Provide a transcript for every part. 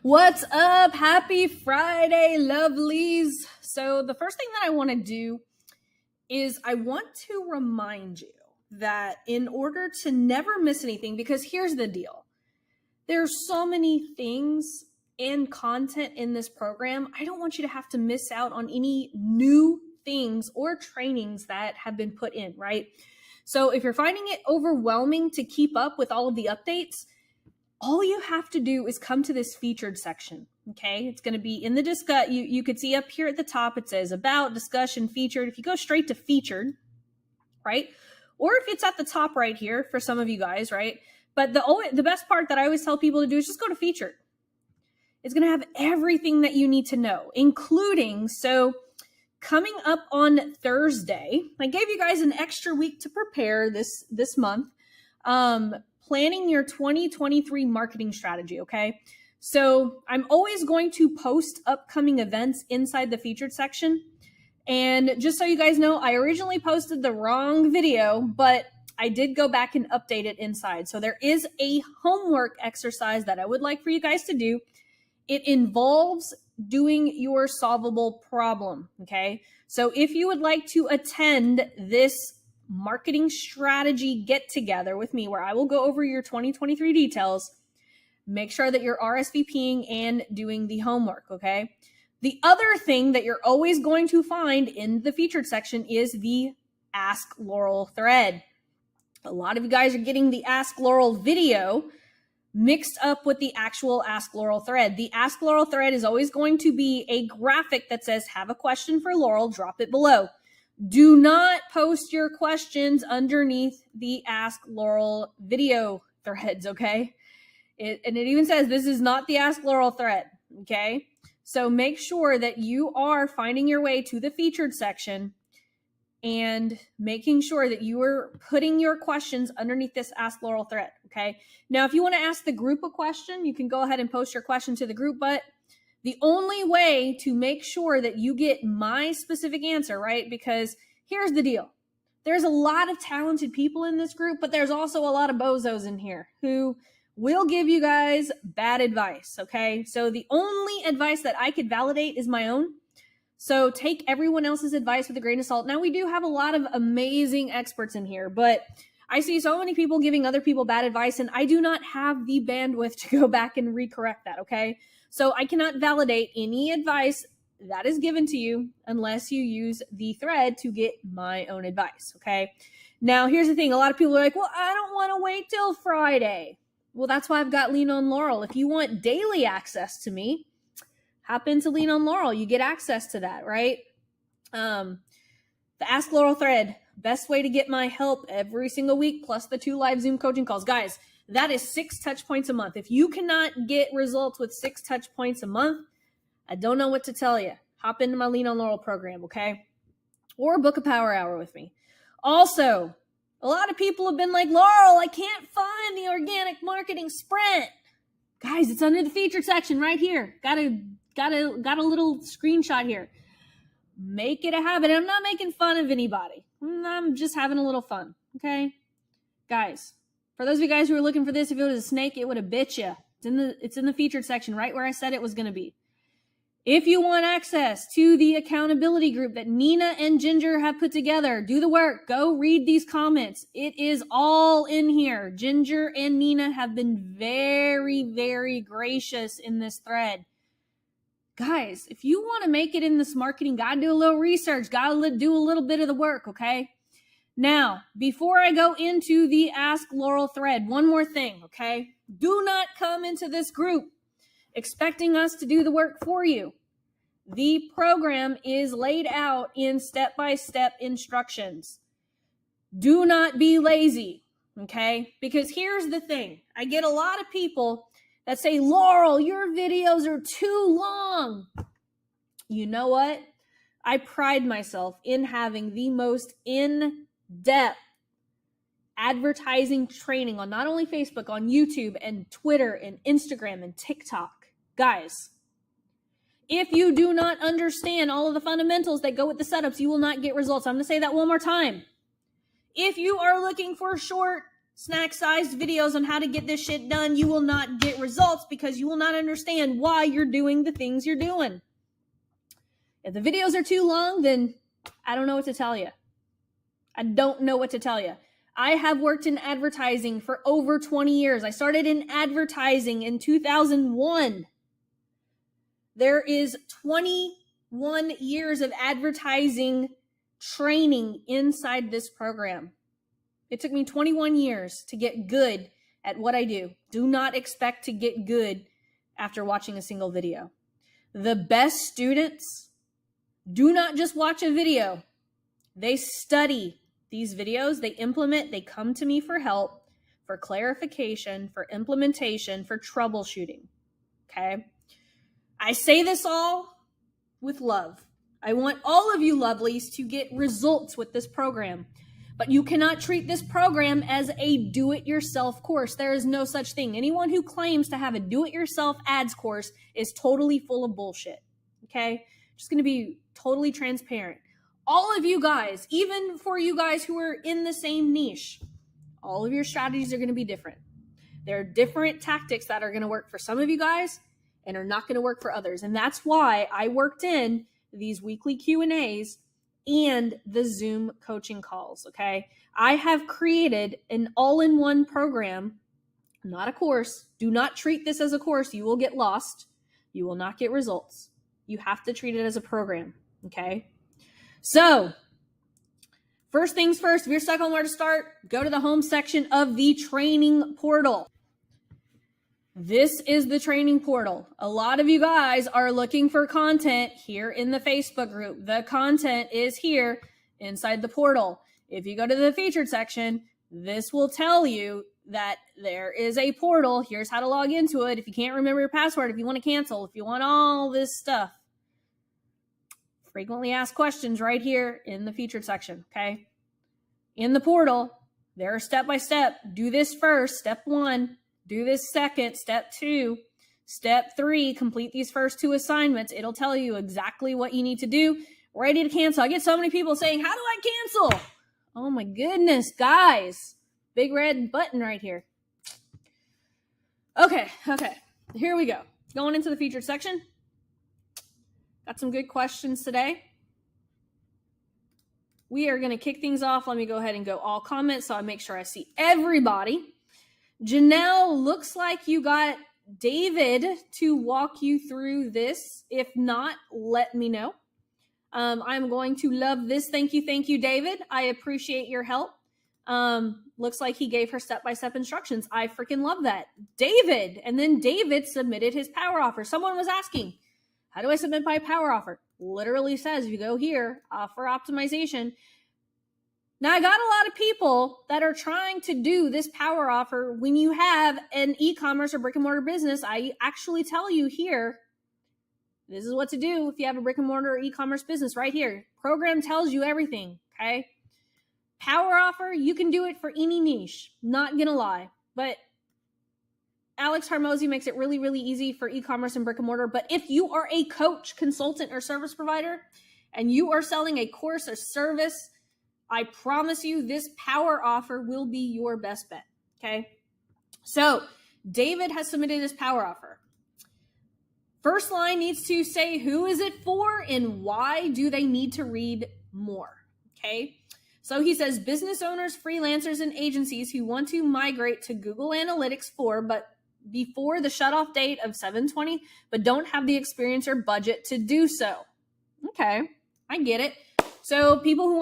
What's up? Happy Friday, lovelies. So the first thing that I want to do is I want to remind you that in order to never miss anything, because here's the deal. There's so many things and content in this program. I don't want you to have to miss out on any new things or trainings that have been put in, right? So if you're finding it overwhelming to keep up with all of the updates, all you have to do is come to this featured section. Okay, it's going to be in the discuss. You could see up here at the top, it says about, discussion, featured. If you go straight to featured, right? Or if it's at the top right here for some of you guys, right? But the best part that I always tell people to do is just go to featured. It's going to have everything that you need to know, including, so coming up on Thursday, I gave you guys an extra week to prepare this month. Planning your 2023 marketing strategy, okay? So I'm always going to post upcoming events inside the featured section. And just so you guys know, I originally posted the wrong video, but I did go back and update it inside. So there is a homework exercise that I would like for you guys to do. It involves doing your solvable problem, okay? So if you would like to attend this marketing strategy get together with me where I will go over your 2023 details, make sure that you're RSVPing and doing the homework, okay? The other thing that you're always going to find in the featured section is the Ask Laurel thread. A lot of you guys are getting the Ask Laurel video mixed up with the actual Ask Laurel thread. The Ask Laurel thread is always going to be a graphic that says, have a question for Laurel, drop it below. Do not post your questions underneath the Ask Laurel video threads, okay? And it even says this is not the Ask Laurel thread, okay? So make sure that you are finding your way to the featured section and making sure that you are putting your questions underneath this Ask Laurel thread, okay? Now, if you want to ask the group a question, you can go ahead and post your question to the group, but the only way to make sure that you get my specific answer, right? Because here's the deal. There's a lot of talented people in this group, but there's also a lot of bozos in here who will give you guys bad advice, okay? So the only advice that I could validate is my own. So take everyone else's advice with a grain of salt. Now, we do have a lot of amazing experts in here, but I see so many people giving other people bad advice, and I do not have the bandwidth to go back and recorrect that, okay? So I cannot validate any advice that is given to you unless you use the thread to get my own advice, okay? Now, here's the thing. A lot of people are like, well, I don't want to wait till Friday. Well, that's why I've got Lean on Laurel. If you want daily access to me, hop into Lean on Laurel. You get access to that, right? The Ask Laurel thread, best way to get my help every single week, plus the 2 live Zoom coaching calls. Guys, that is 6 touch points a month. If you cannot get results with 6 touch points a month, I don't know what to tell you. Hop into my Lean on Laurel program, okay? Or book a power hour with me. Also, a lot of people have been like, Laurel, I can't find the organic marketing sprint. Guys, it's under the featured section right here. Got a little screenshot here. Make it a habit. I'm not making fun of anybody. I'm just having a little fun, okay? Guys, for those of you guys who are looking for this, if it was a snake, it would have bit you. It's in the featured section, right where I said it was going to be. If you want access to the accountability group that Nina and Ginger have put together, do the work. Go read these comments. It is all in here. Ginger and Nina have been very, very gracious in this thread. Guys, if you want to make it in this marketing, gotta do a little research, gotta do a little bit of the work, okay? Now, before I go into the Ask Laurel thread, one more thing, okay? Do not come into this group expecting us to do the work for you. The program is laid out in step-by-step instructions. Do not be lazy, okay? Because here's the thing. I get a lot of people that say, Laurel, your videos are too long. You know what? I pride myself in having the most in-depth advertising training on not only Facebook, on YouTube and Twitter and Instagram and TikTok. Guys, if you do not understand all of the fundamentals that go with the setups, you will not get results. I'm going to say that one more time. If you are looking for short snack-sized videos on how to get this shit done, you will not get results because you will not understand why you're doing the things you're doing. If the videos are too long, then I don't know what to tell you. I don't know what to tell you. I have worked in advertising for over 20 years. I started in advertising in 2001. There is 21 years of advertising training inside this program. It took me 21 years to get good at what I do. Do not expect to get good after watching a single video. The best students do not just watch a video. They study these videos, they implement, they come to me for help, for clarification, for implementation, for troubleshooting. Okay? I say this all with love. I want all of you lovelies to get results with this program. But you cannot treat this program as a do-it-yourself course. There is no such thing. Anyone who claims to have a do-it-yourself ads course is totally full of bullshit. Okay? Just going to be totally transparent. All of you guys, even for you guys who are in the same niche, all of your strategies are going to be different. There are different tactics that are going to work for some of you guys and are not going to work for others. And that's why I worked in these weekly Q&As and the Zoom coaching calls, okay? I have created an all-in-one program, not a course. Do not treat this as a course. You will get lost. You will not get results. You have to treat it as a program, okay? So, first things first, if you're stuck on where to start, go to the home section of the training portal. This is the training portal. A lot of you guys are looking for content here in the Facebook group. The content is here inside the portal. If you go to the featured section, this will tell you that there is a portal. Here's how to log into it. If you can't remember your password, if you want to cancel, if you want all this stuff. Frequently asked questions right here in the featured section, okay? In the portal, there are step-by-step. Do this first, step 1. Do this second, step 2. Step 3, complete these first 2 assignments. It'll tell you exactly what you need to do. Ready to cancel. I get so many people saying, how do I cancel? Oh my goodness, guys. Big red button right here. Okay. Here we go. Going into the featured section. Got some good questions today. We are going to kick things off. Let me go ahead and go all comments so I make sure I see everybody. Janelle, looks like you got David to walk you through this. If not, let me know. I'm going to love this. Thank you, David. I appreciate your help. Looks like he gave her step-by-step instructions. I freaking love that. David, and then David submitted his power offer. Someone was asking, how do I submit my power offer? Literally says, if you go here, offer optimization. Now, I got a lot of people that are trying to do this power offer when you have an e-commerce or brick and mortar business. I actually tell you here, this is what to do if you have a brick and mortar or e-commerce business right here. Program tells you everything, okay? Power offer, you can do it for any niche. Not gonna lie. But Alex Harmozy makes it really, really easy for e-commerce and brick and mortar. But if you are a coach, consultant, or service provider, and you are selling a course or service, I promise you this power offer will be your best bet, okay? So David has submitted his power offer. First line needs to say who is it for and why do they need to read more, okay? So he says business owners, freelancers, and agencies who want to migrate to Google Analytics 4, but before the shutoff date of 7/20, but don't have the experience or budget to do so. Okay, I get it. So people who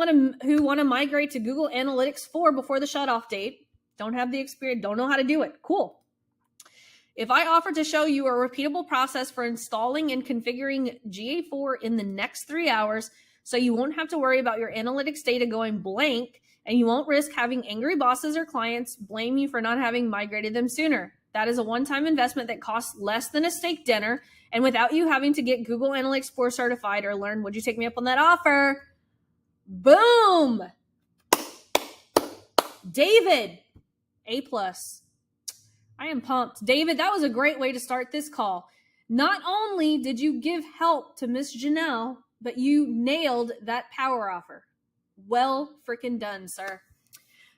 want to migrate to Google Analytics 4 before the shutoff date, don't have the experience, don't know how to do it. Cool. If I offer to show you a repeatable process for installing and configuring GA4 in the next 3 hours, so you won't have to worry about your analytics data going blank, and you won't risk having angry bosses or clients blame you for not having migrated them sooner. That is a one-time investment that costs less than a steak dinner, and without you having to get Google Analytics 4 certified or learn, would you take me up on that offer? Boom! David, A+. I am pumped. David, that was a great way to start this call. Not only did you give help to Miss Janelle, but you nailed that power offer. Well freaking done, sir.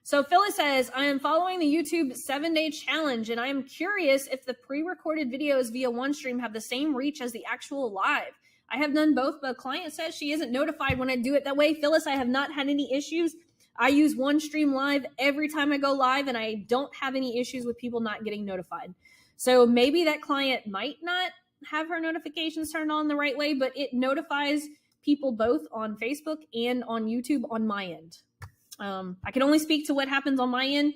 So Phyllis says, I am following the YouTube 7-day challenge, and I am curious if the pre-recorded videos via OneStream have the same reach as the actual live. I have done both, but a client says she isn't notified when I do it that way. Phyllis, I have not had any issues. I use OneStream Live every time I go live, and I don't have any issues with people not getting notified. So maybe that client might not have her notifications turned on the right way, but it notifies people both on Facebook and on YouTube on my end. I can only speak to what happens on my end.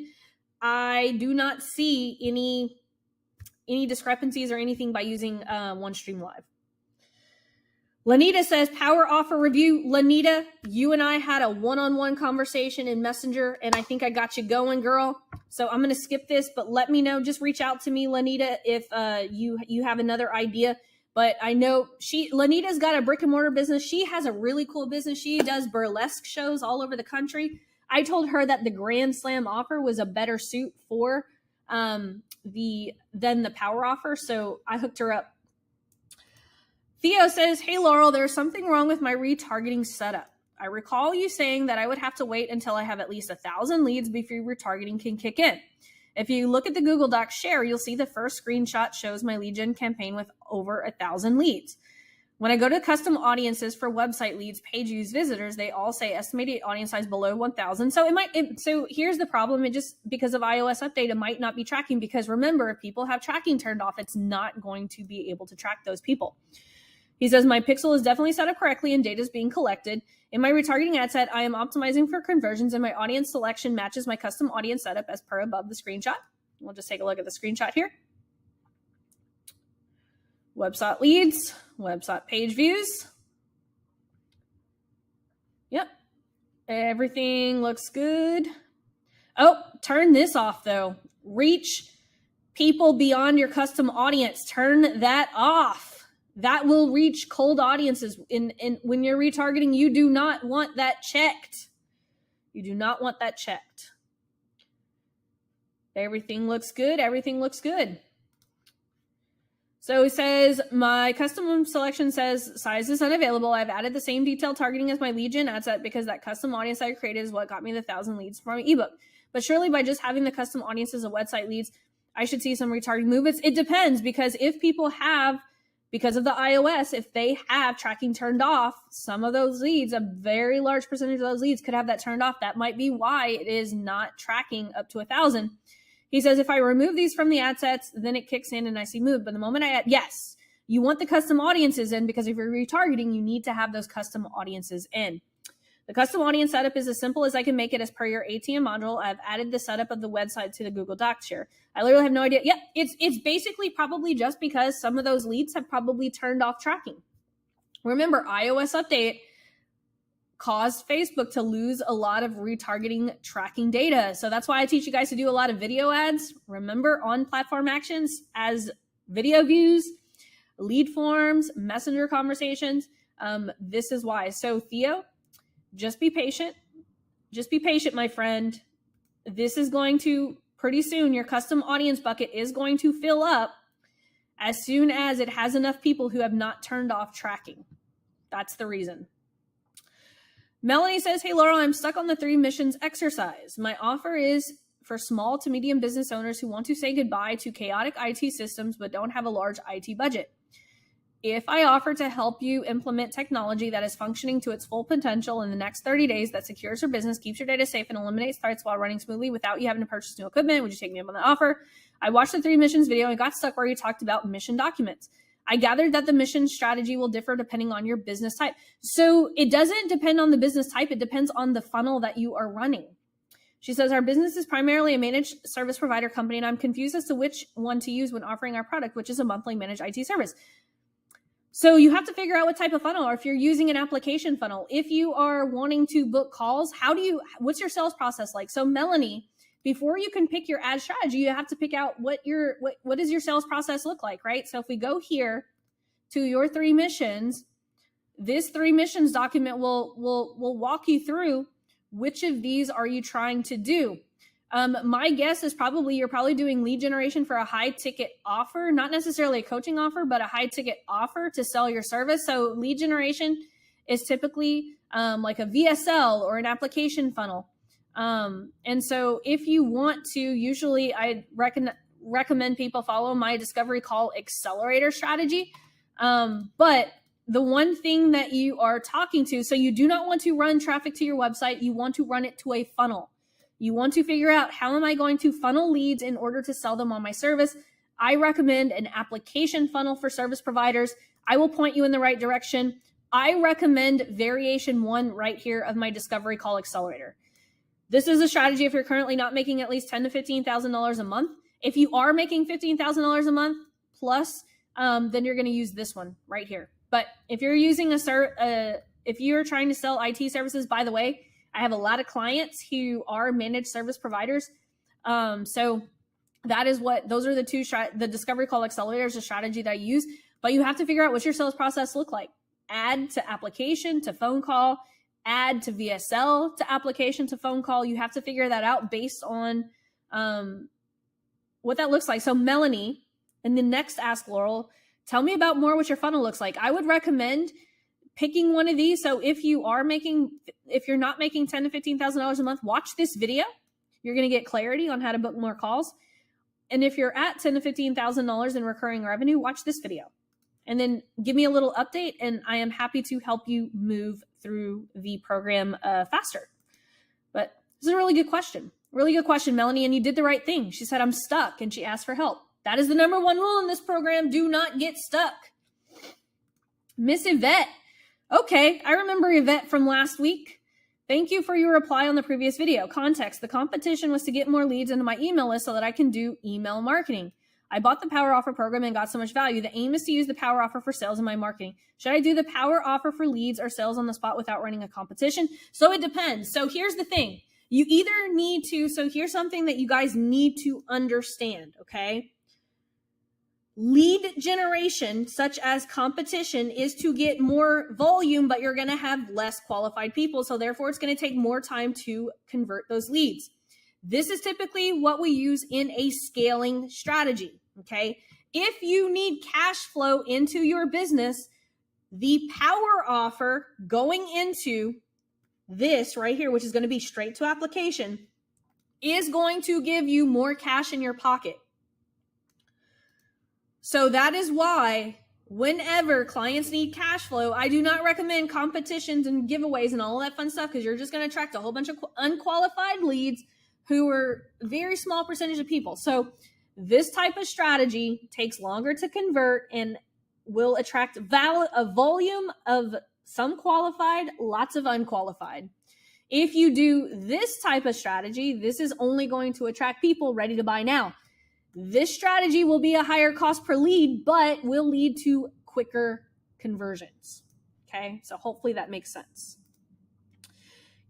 I do not see any discrepancies or anything by using OneStream Live. Lanita says, power offer review. Lanita, you and I had a one-on-one conversation in Messenger, and I think I got you going, girl. So I'm going to skip this, but let me know. Just reach out to me, Lanita, if you have another idea. But I know Lanita's got a brick and mortar business. She has a really cool business. She does burlesque shows all over the country. I told her that the Grand Slam offer was a better suit for than the power offer. So I hooked her up. Theo says, hey, Laurel, there's something wrong with my retargeting setup. I recall you saying that I would have to wait until I have at least 1,000 leads before retargeting can kick in. If you look at the Google Docs share, you'll see the first screenshot shows my lead gen campaign with over 1,000 leads. When I go to custom audiences for website leads, page views, visitors, they all say estimated audience size below 1,000. So so here's the problem. It just, because of iOS update, it might not be tracking, because remember, if people have tracking turned off, it's not going to be able to track those people. He says, my pixel is definitely set up correctly and data is being collected. In my retargeting ad set, I am optimizing for conversions and my audience selection matches my custom audience setup as per above the screenshot. We'll just take a look at the screenshot here. Website leads, website page views. Yep. Everything looks good. Oh, turn this off though. Reach people beyond your custom audience. Turn that off. That will reach cold audiences. And when you're retargeting, you do not want that checked. You do not want that checked. Everything looks good. Everything looks good. So it says, my custom selection says size is unavailable. I've added the same detailed targeting as my lead gen ad set because that custom audience I created is what got me the 1,000 leads for my ebook. But surely by just having the custom audiences of website leads, I should see some retargeting movements. It depends, because if people have, because of the iOS, if they have tracking turned off, some of those leads, a very large percentage of those leads could have that turned off. That might be why it is not tracking up to 1,000. He says, if I remove these from the ad sets, then it kicks in and I see move. But the moment I add, yes, you want the custom audiences in, because if you're retargeting, you need to have those custom audiences in. The custom audience setup is as simple as I can make it as per your ATM module. I've added the setup of the website to the Google Docs here. I literally have no idea. Yep, it's basically probably just because some of those leads have probably turned off tracking. Remember, iOS update caused Facebook to lose a lot of retargeting tracking data. So that's why I teach you guys to do a lot of video ads. Remember, on platform actions as video views, lead forms, messenger conversations. This is why. So Theo, just be patient. Just be patient, my friend. This is going to, pretty soon, your custom audience bucket is going to fill up as soon as it has enough people who have not turned off tracking. That's the reason. Melanie says, hey, Laurel, I'm stuck on the 3 missions exercise. My offer is for small to medium business owners who want to say goodbye to chaotic IT systems but don't have a large IT budget. If I offer to help you implement technology that is functioning to its full potential in the next 30 days that secures your business, keeps your data safe, and eliminates threats while running smoothly without you having to purchase new equipment, would you take me up on the offer? I watched the 3 missions video and got stuck where you talked about mission documents. I gathered that the mission strategy will differ depending on your business type. So it doesn't depend on the business type. It depends on the funnel that you are running. She says, our business is primarily a managed service provider company, and I'm confused as to which one to use when offering our product, which is a monthly managed IT service. So you have to figure out what type of funnel, or if you're using an application funnel. If you are wanting to book calls, what's your sales process like? So Melanie, before you can pick your ad strategy, you have to pick out what does your sales process look like, right? So if we go here to your 3 missions, this 3 missions document will walk you through which of these are you trying to do. My guess is you're probably doing lead generation for a high ticket offer, not necessarily a coaching offer, but a high ticket offer to sell your service. So lead generation is typically like a VSL or an application funnel. And so if you want to, usually I recommend people follow my discovery call accelerator strategy. But the one thing that you are talking to, so you do not want to run traffic to your website. You want to run it to a funnel. You want to figure out, how am I going to funnel leads in order to sell them on my service? I recommend an application funnel for service providers. I will point you in the right direction. I recommend variation 1 right here of my discovery call accelerator. This is a strategy if you're currently not making at least $10,000 to $15,000 a month. If you are making $15,000 a month plus, then you're going to use this one right here. But if you're using if you're trying to sell IT services, by the way, I have a lot of clients who are managed service providers. So that is those are the two, the discovery call accelerator is a strategy that I use, but you have to figure out what's your sales process look like. Add to application to phone call, add to VSL to application to phone call. You have to figure that out based on what that looks like. So Melanie, in the next Ask Laurel, tell me about more what your funnel looks like. I would recommend picking one of these. So if you're not making $10,000 to $15,000 a month, watch this video. You're going to get clarity on how to book more calls. And if you're at $10,000 to $15,000 in recurring revenue, watch this video and then give me a little update. And I am happy to help you move through the program faster. But this is a really good question. Really good question, Melanie. And you did the right thing. She said, I'm stuck, and she asked for help. That is the number one rule in this program. Do not get stuck. Miss Yvette. Okay, I remember Yvette from last week. Thank you for your reply on the previous video. Context: the competition was to get more leads into my email list so that I can do email marketing. I bought the Power Offer program and got so much value. The aim is to use the Power Offer for sales in my marketing. Should I do the Power Offer for leads or sales on the spot without running a competition? So it depends. So here's the thing. You either need to, so here's something that you guys need to understand, okay? Lead generation, such as competition, is to get more volume, but you're going to have less qualified people. So therefore, it's going to take more time to convert those leads. This is typically what we use in a scaling strategy, okay? If you need cash flow into your business, the Power Offer going into this right here, which is going to be straight to application, is going to give you more cash in your pocket. So that is why whenever clients need cash flow, I do not recommend competitions and giveaways and all that fun stuff, because you're just going to attract a whole bunch of unqualified leads who are a very small percentage of people. So this type of strategy takes longer to convert and will attract a volume of some qualified, lots of unqualified. If you do this type of strategy, this is only going to attract people ready to buy now. This strategy will be a higher cost per lead, but will lead to quicker conversions. Okay, so hopefully that makes sense.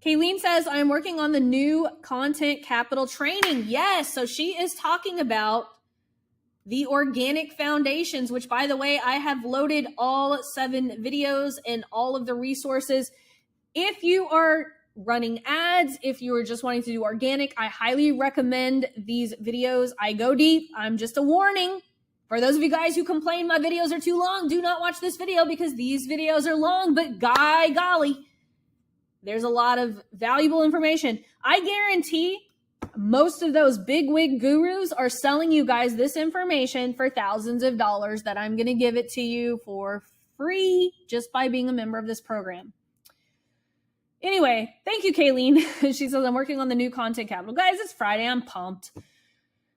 Kayleen says, I'm working on the new content capital training. Yes, so she is talking about the organic foundations, which, by the way, I have loaded all 7 videos and all of the resources. If you are running ads, if you are just wanting to do organic, I highly recommend these videos. I go deep. I'm just a warning for those of you guys who complain my videos are too long. Do not watch this video, because these videos are long, but golly, there's a lot of valuable information. I guarantee most of those big wig gurus are selling you guys this information for thousands of dollars that I'm going to give it to you for free just by being a member of this program. Anyway, thank you, Kayleen. She says, I'm working on the new content capital. Guys, it's Friday. I'm pumped.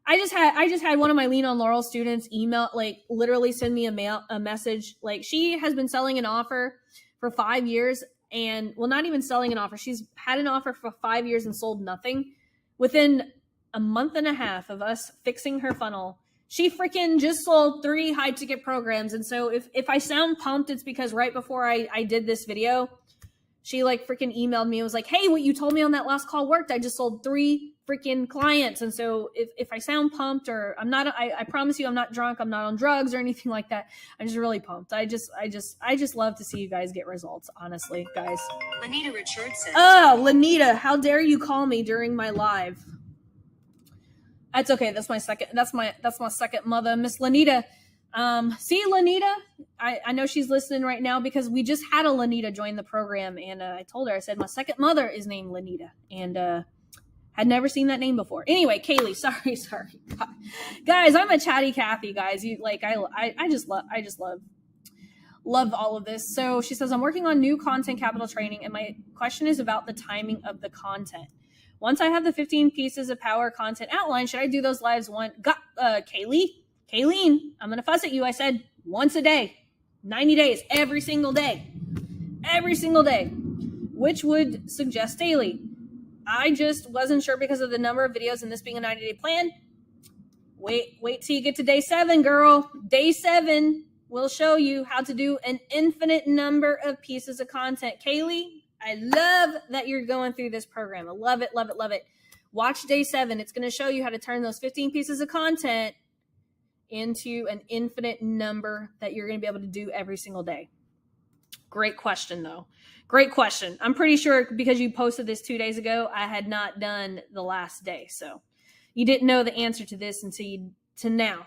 I just had one of my Lean on Laurel students email, literally send me a message. She has been selling an offer for 5 years, and not even selling an offer. She's had an offer for 5 years and sold nothing. Within a month and a half of us fixing her funnel, she freaking just sold 3 high ticket programs. And so if I sound pumped, it's because right before I did this video, she freaking emailed me and was like, hey, what you told me on that last call worked. I just sold 3 freaking clients. And so if I sound pumped, or I promise you I'm not drunk, I'm not on drugs or anything like that. I'm just really pumped. I just love to see you guys get results, honestly, guys. Lanita Richardson. Oh, Lanita, how dare you call me during my live? That's okay. That's my second mother, Miss Lanita. See, Lanita, I know she's listening right now because we just had a Lanita join the program, and I told her, I said, my second mother is named Lanita, and Had never seen that name before. Anyway, Kaylee, sorry. Guys, I'm a chatty Kathy, guys. I just love all of this. So she says, I'm working on new content capital training, and my question is about the timing of the content. Once I have the 15 pieces of power content outlined, should I do those lives Kayleen, I'm going to fuss at you. I said once a day, 90 days, every single day, which would suggest daily. I just wasn't sure because of the number of videos and this being a 90-day plan. Wait till you get to day 7, girl. Day 7 will show you how to do an infinite number of pieces of content. Kaylee, I love that you're going through this program. I love it. Watch day 7. It's going to show you how to turn those 15 pieces of content into an infinite number that you're going to be able to do every single day. Great question, though. Great question. I'm pretty sure because you posted this 2 days ago, I had not done the last day. So you didn't know the answer to this until now.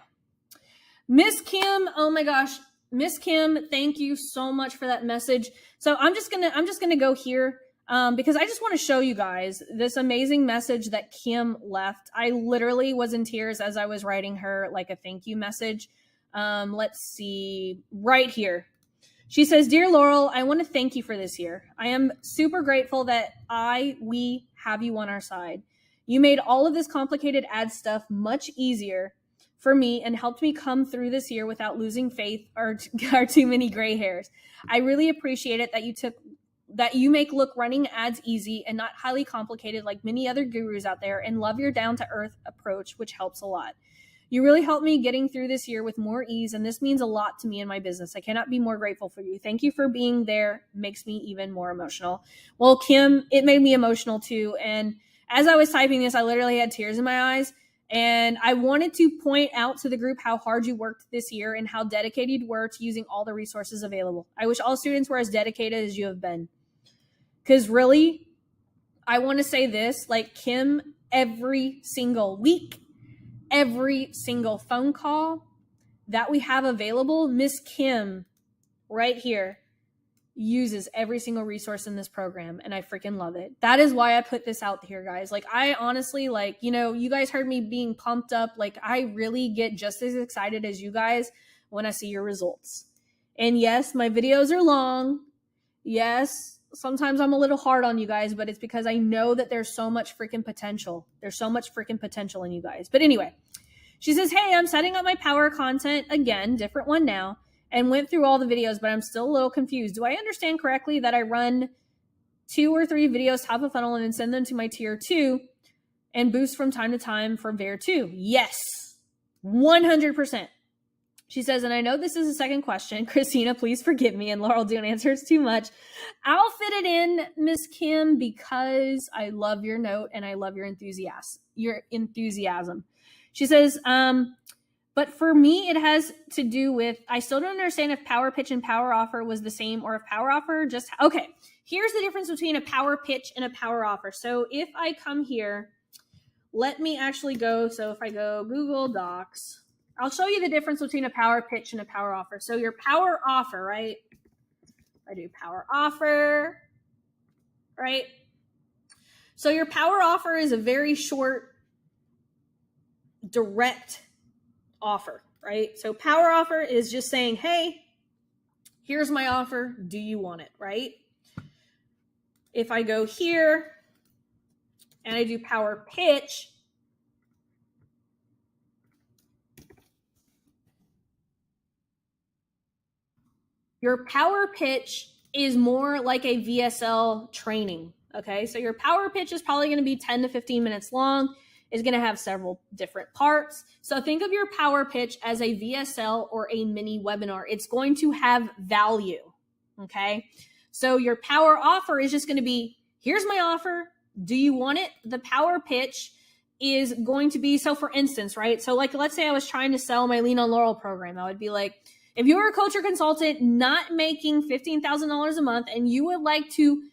Miss Kim, oh my gosh. Miss Kim, thank you so much for that message. So I'm just gonna go here because I just want to show you guys this amazing message that Kim left. I literally was in tears as I was writing her like a thank you message. Let's see, right here. She says, Dear Laurel, I want to thank you for this year. I am super grateful that we have you on our side. You made all of this complicated ad stuff much easier for me and helped me come through this year without losing faith or too many gray hairs. I really appreciate it that you make look running ads easy and not highly complicated like many other gurus out there, and love your down-to-earth approach, which helps a lot. You really helped me getting through this year with more ease, and this means a lot to me in my business. I cannot be more grateful for you. Thank you for being there. Makes me even more emotional. Well, Kim, it made me emotional too. And as I was typing this, I literally had tears in my eyes. And I wanted to point out to the group how hard you worked this year and how dedicated you were to using all the resources available. I wish all students were as dedicated as you have been. Because really, I want to say this, like Kim, every single week, every single phone call that we have available, Miss Kim right here uses every single resource in this program, and I freaking love it. That is why I put this out here, guys. Like, I honestly, like, you guys heard me being pumped up. Like, I really get just as excited as you guys when I see your results. And yes, my videos are long. Yes, sometimes I'm a little hard on you guys, but it's because I know that there's so much freaking potential. There's so much freaking potential in you guys. But anyway, she says, hey, I'm setting up my power content again, different one now, and went through all the videos, but I'm still a little confused. Do I understand correctly that I run 2 or 3 videos top of funnel and then send them to my tier 2 and boost from time to time from there too? Yes, 100%. She says, and I know this is a second question. Christina, please forgive me. And Laurel, don't answer. It's too much. I'll fit it in, Miss Kim, because I love your note and I love your enthusiasm. She says, but for me, it has to do with, I still don't understand if power pitch and power offer was the same or if power offer just, okay, here's the difference between a power pitch and a power offer. So if I come here, let me actually go. So if I go Google Docs, I'll show you the difference between a power pitch and a power offer. So your power offer, right? I do power offer, right? So your power offer is a very short, direct offer, right? So power offer is just saying, hey, here's my offer. Do you want it, right? If I go here and I do power pitch, your power pitch is more like a VSL training, okay? So your power pitch is probably going to be 10 to 15 minutes long. Is going to have several different parts. So think of your power pitch as a VSL or a mini webinar. It's going to have value, okay? So your power offer is just going to be, here's my offer. Do you want it? The power pitch is going to be, so for instance, right? So like, let's say I was trying to sell my Lean on Laurel program. I would be like, if you were a coach or consultant not making $15,000 a month and you would like to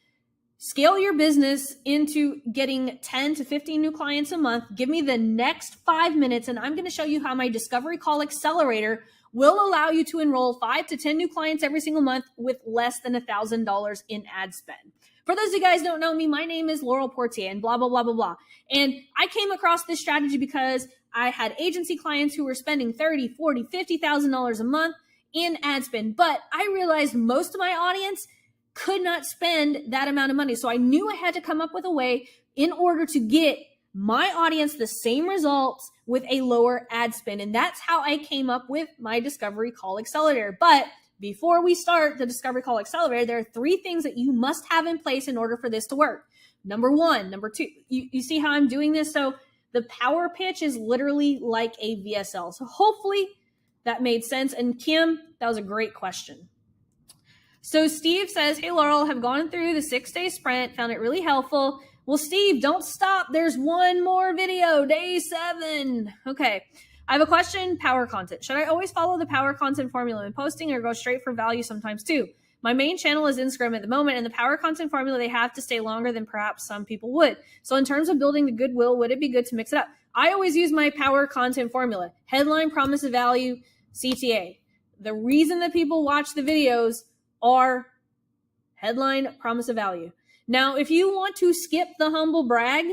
scale your business into getting 10 to 15 new clients a month, give me the next 5 minutes and I'm going to show you how my Discovery Call Accelerator will allow you to enroll 5 to 10 new clients every single month with less than $1,000 in ad spend. For those of you guys who don't know me, my name is Laurel Portier and blah, blah, blah, blah, blah. And I came across this strategy because I had agency clients who were spending $30,000, $40,000, $50,000 a month in ad spend. But I realized most of my audience could not spend that amount of money. So I knew I had to come up with a way in order to get my audience the same results with a lower ad spend. And that's how I came up with my Discovery Call Accelerator. But before we start the Discovery Call Accelerator, there are 3 things that you must have in place in order for this to work. Number 1, number 2, you see how I'm doing this? So the power pitch is literally like a VSL. So hopefully that made sense. And Kim, that was a great question. So Steve says, hey, Laurel, have gone through the 6-day sprint, found it really helpful. Well, Steve, don't stop. There's one more video, day 7. Okay. I have a question, power content. Should I always follow the power content formula when posting or go straight for value sometimes too? My main channel is Instagram at the moment, and the power content formula, they have to stay longer than perhaps some people would. So in terms of building the goodwill, would it be good to mix it up? I always use my power content formula. Headline, promise of value, CTA. The reason that people watch the videos are headline, promise of value. Now, if you want to skip the humble brag,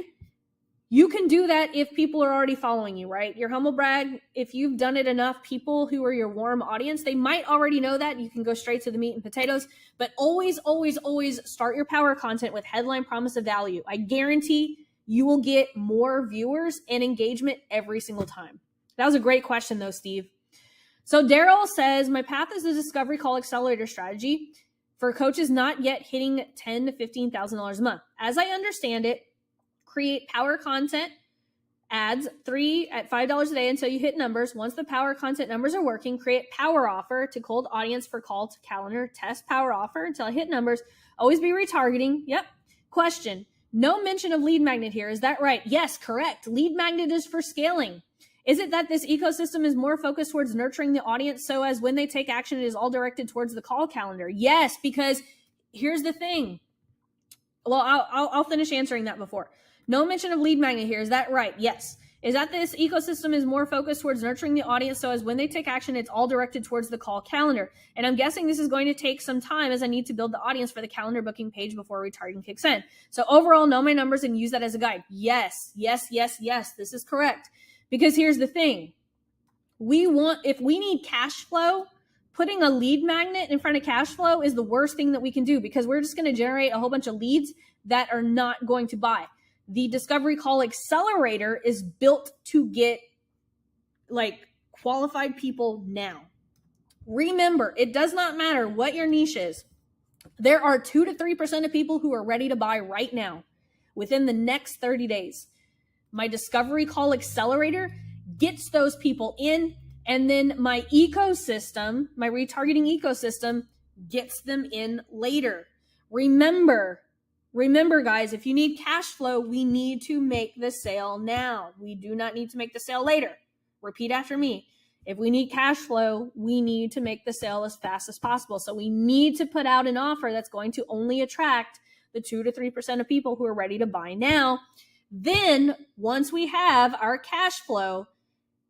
you can do that if people are already following you, right? Your humble brag, if you've done it enough, people who are your warm audience, they might already know that. You can go straight to the meat and potatoes, but always, always, always start your power content with headline, promise of value. I guarantee you will get more viewers and engagement every single time. That was a great question though, Steve. So Daryl says, my path is the Discovery Call Accelerator strategy for coaches not yet hitting $10,000 to $15,000 a month. As I understand it, create power content ads 3 at $5 a day until you hit numbers. Once the power content numbers are working, create power offer to cold audience for call to calendar. Test power offer until I hit numbers. Always be retargeting. Yep. Question. No mention of lead magnet here. Is that right? Yes, correct. Lead magnet is for scaling. Is it that this ecosystem is more focused towards nurturing the audience so as when they take action, it is all directed towards the call calendar? Yes, because here's the thing. Well, I'll finish answering that before. No mention of lead magnet here. Is that right? Yes. Is that this ecosystem is more focused towards nurturing the audience so as when they take action, it's all directed towards the call calendar? And I'm guessing this is going to take some time as I need to build the audience for the calendar booking page before retargeting kicks in. So overall, know my numbers and use that as a guide. Yes, yes, yes, yes. This is correct. Because here's the thing. If we need cash flow, putting a lead magnet in front of cash flow is the worst thing that we can do because we're just going to generate a whole bunch of leads that are not going to buy. The Discovery Call Accelerator is built to get like qualified people now. Remember, it does not matter what your niche is. There are 2 to 3% of people who are ready to buy right now within the next 30 days. My Discovery Call Accelerator gets those people in, and then my ecosystem, my retargeting ecosystem, gets them in later. Remember, guys, if you need cash flow, we need to make the sale now. We do not need to make the sale later. Repeat after me. If we need cash flow, we need to make the sale as fast as possible. So we need to put out an offer that's going to only attract the 2 to 3% of people who are ready to buy now. Then once we have our cash flow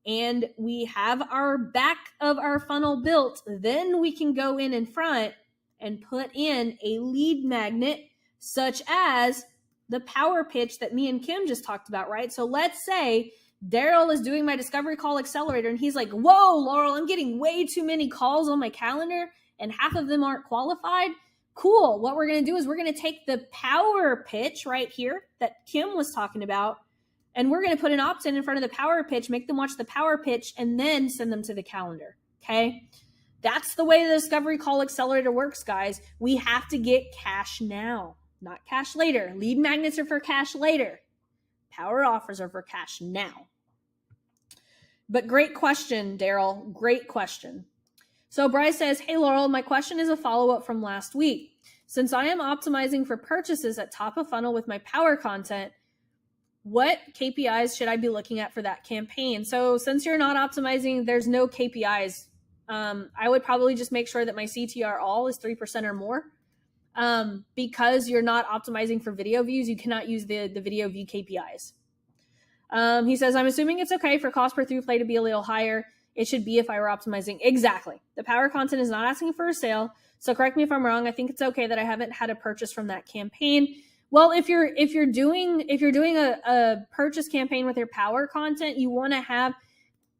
and we have our back of our funnel built, then we can go in front and put in a lead magnet such as the power pitch that me and Kim just talked about, right? So let's say Daryl is doing my Discovery Call Accelerator and he's like, whoa, Laurel, I'm getting way too many calls on my calendar and half of them aren't qualified. Cool. What we're going to do is we're going to take the power pitch right here that Kim was talking about, and we're going to put an opt-in in front of the power pitch, make them watch the power pitch, and then send them to the calendar. Okay. That's the way the Discovery Call Accelerator works, guys. We have to get cash now, not cash later. Lead magnets are for cash later. Power offers are for cash now. But great question, Daryl. Great question. So Bryce says, hey, Laurel, my question is a follow-up from last week. Since I am optimizing for purchases at top of funnel with my power content, what KPIs should I be looking at for that campaign? So since you're not optimizing, there's no KPIs. I would probably just make sure that my CTR all is 3% or more. Because you're not optimizing for video views, you cannot use the video view KPIs. He says, I'm assuming it's okay for cost per through play to be a little higher. It should be if I were optimizing. Exactly. The power content is not asking for a sale. So correct me if I'm wrong. I think it's okay that I haven't had a purchase from that campaign. Well, if you're doing a purchase campaign with your power content, you want to have,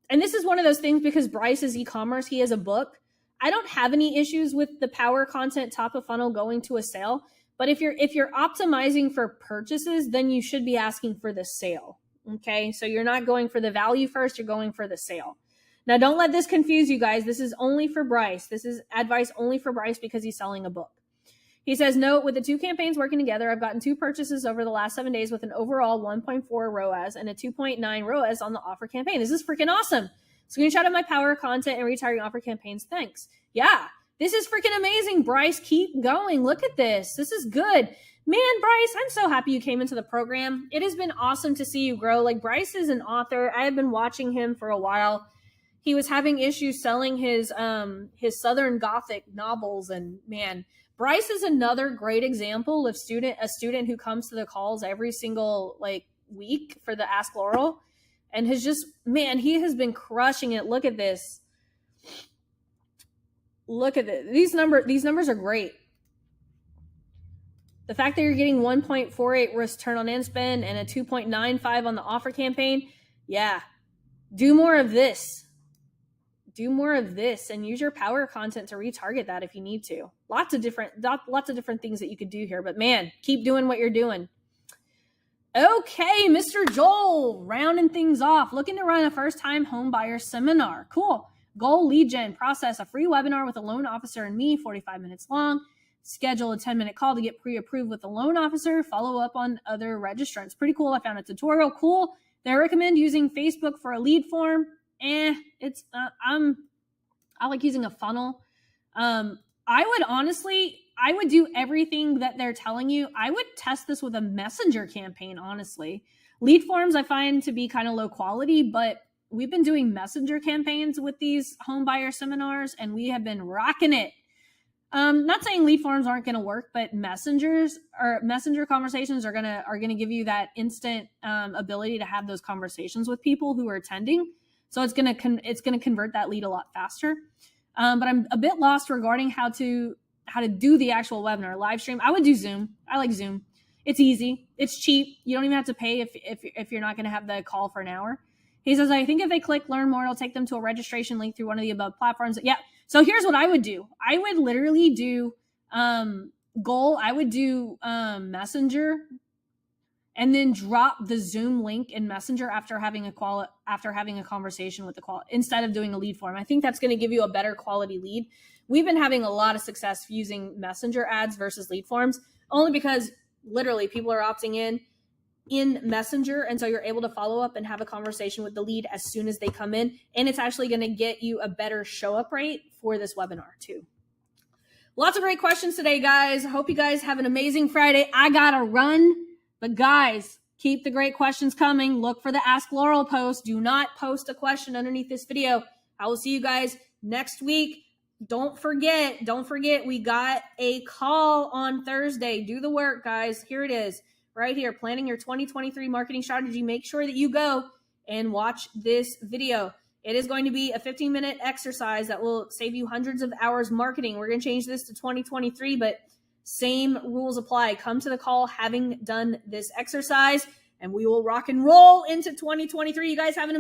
and this is one of those things because Bryce is e-commerce, he has a book. I don't have any issues with the power content top of funnel going to a sale, but if you're optimizing for purchases, then you should be asking for the sale. Okay? So you're not going for the value first, you're going for the sale. Now, don't let this confuse you guys. This is only for Bryce. This is advice only for Bryce because he's selling a book. He says, note, with the two campaigns working together, I've gotten 2 purchases over the last 7 days with an overall 1.4 ROAS and a 2.9 ROAS on the offer campaign. This is freaking awesome. Screenshot of my power content and retargeting offer campaigns. Thanks. Yeah, this is freaking amazing, Bryce. Keep going. Look at this. This is good. Man, Bryce, I'm so happy you came into the program. It has been awesome to see you grow. Like, Bryce is an author. I have been watching him for a while. He was having issues selling his Southern Gothic novels, and man, Bryce is another great example of a student who comes to the calls every single week for the Ask Laurel, and has just, man, he has been crushing it. Look at this. Look at this. These numbers are great. The fact that you're getting 1.48 return on ad spend and a 2.95 on the offer campaign, yeah, do more of this. Do more of this and use your power content to retarget that if you need to. Lots of different things that you could do here, but man, keep doing what you're doing. Okay, Mr. Joel, rounding things off. Looking to run a first-time home buyer seminar. Cool. Goal, lead gen, process a free webinar with a loan officer and me, 45 minutes long. Schedule a 10-minute call to get pre-approved with the loan officer. Follow up on other registrants. Pretty cool. I found a tutorial. Cool. They recommend using Facebook for a lead form. I like using a funnel. I would do everything that they're telling you. I would test this with a messenger campaign, honestly. Lead forms I find to be kind of low quality, but we've been doing messenger campaigns with these home buyer seminars and we have been rocking it. Not saying lead forms aren't going to work, but messenger conversations are going to give you that instant ability to have those conversations with people who are attending. So it's going to convert that lead a lot faster. But I'm a bit lost regarding how to do the actual webinar live stream. I would do Zoom. I like Zoom. It's easy. It's cheap. You don't even have to pay if you're not going to have the call for an hour. He says, I think if they click learn more, it'll take them to a registration link through one of the above platforms. Yeah. So here's what I would do. I would literally do Goal. I would do Messenger, and then drop the Zoom link in Messenger after having a conversation with the call instead of doing a lead form. I think that's going to give you a better quality lead. We've been having a lot of success using Messenger ads versus lead forms, only because literally people are opting in Messenger, and so you're able to follow up and have a conversation with the lead as soon as they come in, and it's actually going to get you a better show up rate for this webinar too. Lots of great questions today, guys. I hope you guys have an amazing Friday. I gotta run. But guys, keep the great questions coming. Look for the Ask Laurel post. Do not post a question underneath this video. I will see you guys next week. Don't forget, we got a call on Thursday. Do the work, guys. Here it is, right here, planning your 2023 marketing strategy. Make sure that you go and watch this video. It is going to be a 15-minute exercise that will save you hundreds of hours marketing. We're going to change this to 2023, but same rules apply. Come to the call having done this exercise, and we will rock and roll into 2023. You guys have an amazing